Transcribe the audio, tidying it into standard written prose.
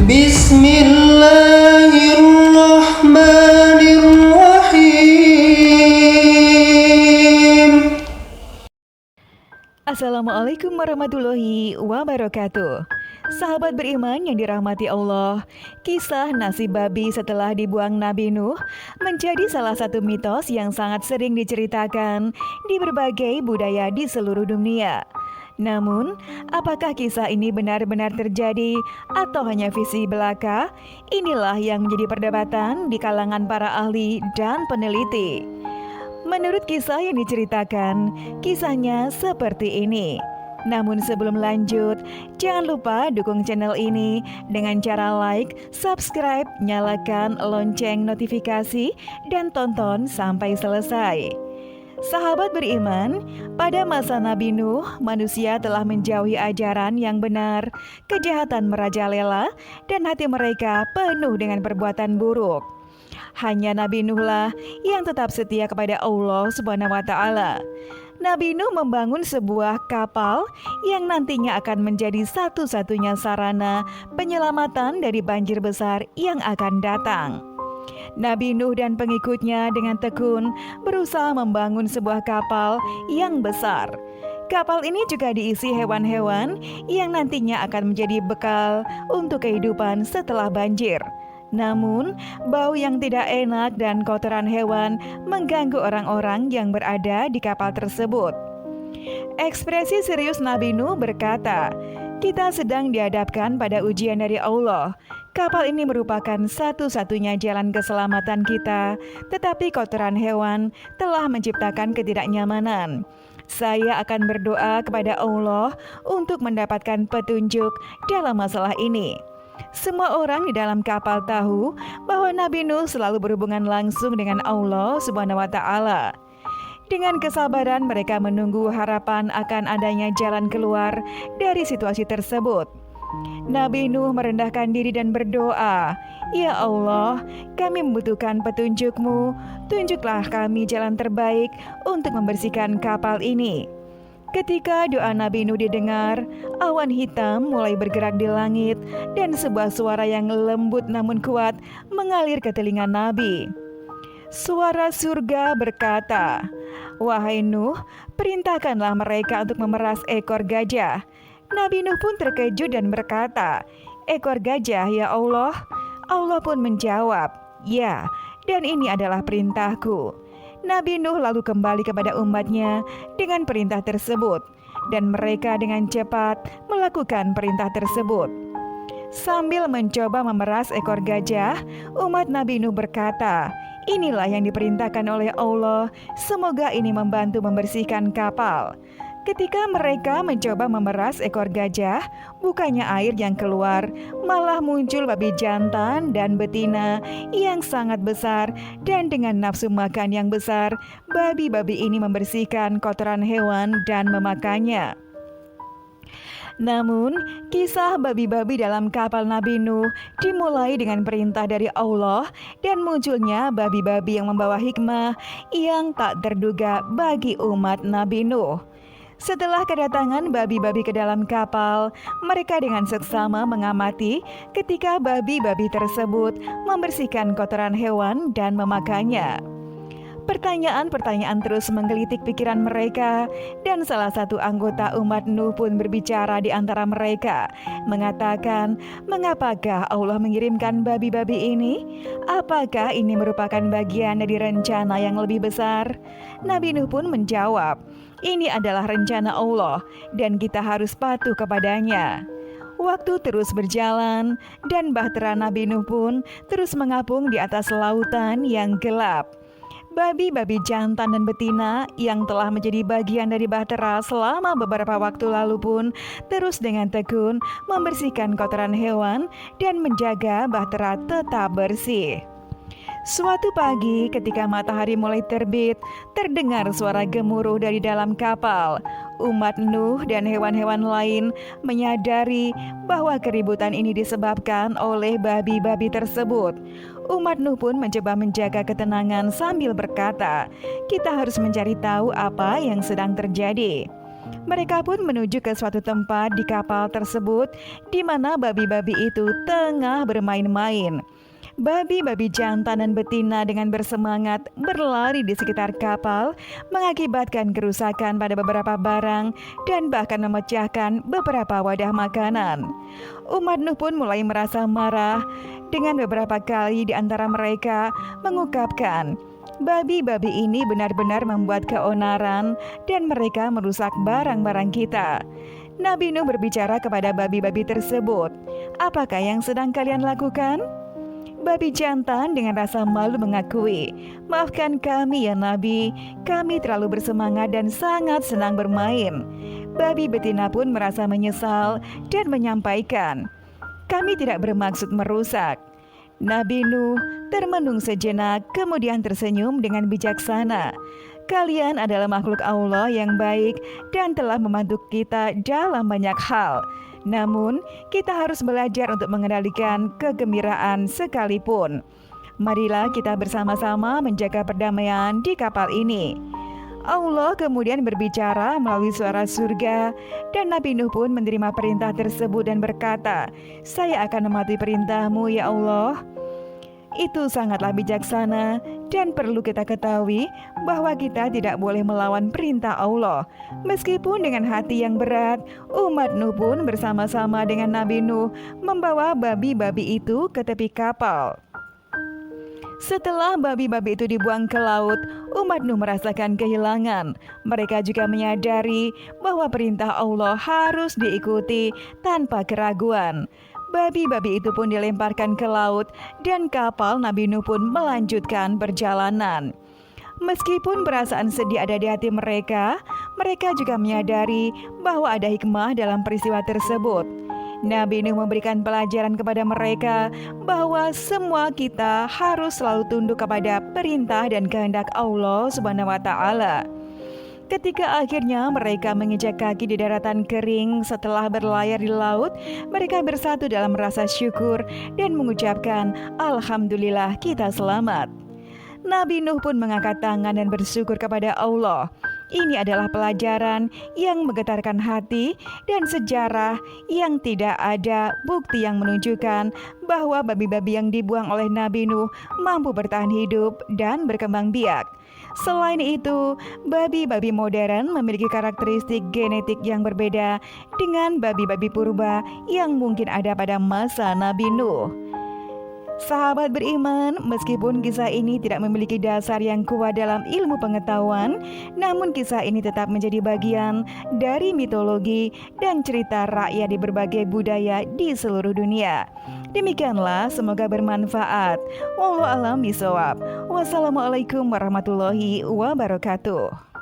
Bismillahirrahmanirrahim. Assalamualaikum warahmatullahi wabarakatuh. Sahabat beriman yang dirahmati Allah, kisah nasib babi setelah dibuang Nabi Nuh menjadi salah satu mitos yang sangat sering diceritakan di berbagai budaya di seluruh dunia. Namun, apakah kisah ini benar-benar terjadi atau hanya visi belaka? Inilah yang menjadi perdebatan di kalangan para ahli dan peneliti. Menurut kisah yang diceritakan, kisahnya seperti ini. Namun sebelum lanjut, jangan lupa dukung channel ini dengan cara like, subscribe, nyalakan lonceng notifikasi, dan tonton sampai selesai. Sahabat beriman, pada masa Nabi Nuh, manusia telah menjauhi ajaran yang benar, kejahatan merajalela, dan hati mereka penuh dengan perbuatan buruk. Hanya Nabi Nuhlah yang tetap setia kepada Allah Subhanahu wa Ta'ala. Nabi Nuh membangun sebuah kapal yang nantinya akan menjadi satu-satunya sarana penyelamatan dari banjir besar yang akan datang. Nabi Nuh dan pengikutnya dengan tekun berusaha membangun sebuah kapal yang besar. Kapal ini juga diisi hewan-hewan yang nantinya akan menjadi bekal untuk kehidupan setelah banjir. Namun, bau yang tidak enak dan kotoran hewan mengganggu orang-orang yang berada di kapal tersebut. Ekspresi serius Nabi Nuh berkata, "Kita sedang dihadapkan pada ujian dari Allah. Kapal ini merupakan satu-satunya jalan keselamatan kita, tetapi kotoran hewan telah menciptakan ketidaknyamanan. Saya akan berdoa kepada Allah untuk mendapatkan petunjuk dalam masalah ini." Semua orang di dalam kapal tahu bahwa Nabi Nuh selalu berhubungan langsung dengan Allah Subhanahu wa Ta'ala. Dengan kesabaran mereka menunggu harapan akan adanya jalan keluar dari situasi tersebut. Nabi Nuh merendahkan diri dan berdoa, "Ya Allah, kami membutuhkan petunjuk-Mu. Tunjuklah kami jalan terbaik untuk membersihkan kapal ini." Ketika doa Nabi Nuh didengar, awan hitam mulai bergerak di langit dan sebuah suara yang lembut namun kuat mengalir ke telinga Nabi. Suara surga berkata, "Wahai Nuh, perintahkanlah mereka untuk memeras ekor gajah." Nabi Nuh pun terkejut dan berkata, "Ekor gajah, ya Allah?" Allah pun menjawab, "Ya, dan ini adalah perintahku." Nabi Nuh lalu kembali kepada umatnya dengan perintah tersebut, dan mereka dengan cepat melakukan perintah tersebut. Sambil mencoba memeras ekor gajah, umat Nabi Nuh berkata, "Inilah yang diperintahkan oleh Allah, semoga ini membantu membersihkan kapal." Ketika mereka mencoba memeras ekor gajah, bukannya air yang keluar, malah muncul babi jantan dan betina yang sangat besar, dan dengan nafsu makan yang besar, babi-babi ini membersihkan kotoran hewan dan memakannya. Namun, kisah babi-babi dalam kapal Nabi Nuh dimulai dengan perintah dari Allah dan munculnya babi-babi yang membawa hikmah yang tak terduga bagi umat Nabi Nuh. Setelah kedatangan babi-babi ke dalam kapal, mereka dengan seksama mengamati ketika babi-babi tersebut membersihkan kotoran hewan dan memakannya. Pertanyaan-pertanyaan terus menggelitik pikiran mereka, dan salah satu anggota umat Nuh pun berbicara di antara mereka, mengatakan, "Mengapakah Allah mengirimkan babi-babi ini? Apakah ini merupakan bagian dari rencana yang lebih besar?" Nabi Nuh pun menjawab, "Ini adalah rencana Allah, dan kita harus patuh kepadanya." Waktu terus berjalan, dan bahtera Nabi Nuh pun terus mengapung di atas lautan yang gelap. Babi-babi jantan dan betina yang telah menjadi bagian dari bahtera selama beberapa waktu lalu pun terus dengan tekun membersihkan kotoran hewan dan menjaga bahtera tetap bersih. Suatu pagi ketika matahari mulai terbit, terdengar suara gemuruh dari dalam kapal. Umat Nuh dan hewan-hewan lain menyadari bahwa keributan ini disebabkan oleh babi-babi tersebut. Umat Nuh pun mencoba menjaga ketenangan sambil berkata, "Kita harus mencari tahu apa yang sedang terjadi." Mereka pun menuju ke suatu tempat di kapal tersebut di mana babi-babi itu tengah bermain-main. Babi-babi jantan dan betina dengan bersemangat berlari di sekitar kapal, mengakibatkan kerusakan pada beberapa barang dan bahkan memecahkan beberapa wadah makanan. Umat Nuh pun mulai merasa marah dengan beberapa kali di antara mereka mengungkapkan, babi-babi ini benar-benar membuat keonaran dan mereka merusak barang-barang kita. Nabi Nuh berbicara kepada babi-babi tersebut, "Apakah yang sedang kalian lakukan?" Babi jantan dengan rasa malu mengakui, "Maafkan kami ya Nabi, kami terlalu bersemangat dan sangat senang bermain." Babi betina pun merasa menyesal dan menyampaikan, "Kami tidak bermaksud merusak." Nabi Nuh termenung sejenak kemudian tersenyum dengan bijaksana. "Kalian adalah makhluk Allah yang baik dan telah membantu kita dalam banyak hal. Namun, kita harus belajar untuk mengendalikan kegembiraan sekalipun. Marilah kita bersama-sama menjaga perdamaian di kapal ini." Allah kemudian berbicara melalui suara surga dan Nabi Nuh pun menerima perintah tersebut dan berkata, "Saya akan mematuhi perintahmu ya Allah." Itu sangatlah bijaksana dan perlu kita ketahui bahwa kita tidak boleh melawan perintah Allah. Meskipun dengan hati yang berat, umat Nuh pun bersama-sama dengan Nabi Nuh membawa babi-babi itu ke tepi kapal. Setelah babi-babi itu dibuang ke laut, umat Nuh merasakan kehilangan. Mereka juga menyadari bahwa perintah Allah harus diikuti tanpa keraguan. Babi-babi itu pun dilemparkan ke laut dan kapal Nabi Nuh pun melanjutkan perjalanan. Meskipun perasaan sedih ada di hati mereka, mereka juga menyadari bahwa ada hikmah dalam peristiwa tersebut. Nabi Nuh memberikan pelajaran kepada mereka bahwa semua kita harus selalu tunduk kepada perintah dan kehendak Allah Subhanahu wa Ta'ala. Ketika akhirnya mereka menginjak kaki di daratan kering setelah berlayar di laut, mereka bersatu dalam rasa syukur dan mengucapkan, "Alhamdulillah kita selamat." Nabi Nuh pun mengangkat tangan dan bersyukur kepada Allah. Ini adalah pelajaran yang menggetarkan hati dan sejarah yang tidak ada bukti yang menunjukkan bahwa babi-babi yang dibuang oleh Nabi Nuh mampu bertahan hidup dan berkembang biak. Selain itu, babi-babi modern memiliki karakteristik genetik yang berbeda dengan babi-babi purba yang mungkin ada pada masa Nabi Nuh. Sahabat beriman, meskipun kisah ini tidak memiliki dasar yang kuat dalam ilmu pengetahuan, namun kisah ini tetap menjadi bagian dari mitologi dan cerita rakyat di berbagai budaya di seluruh dunia. Demikianlah, semoga bermanfaat. Wallahu a'lam bishawab. Wassalamualaikum warahmatullahi wabarakatuh.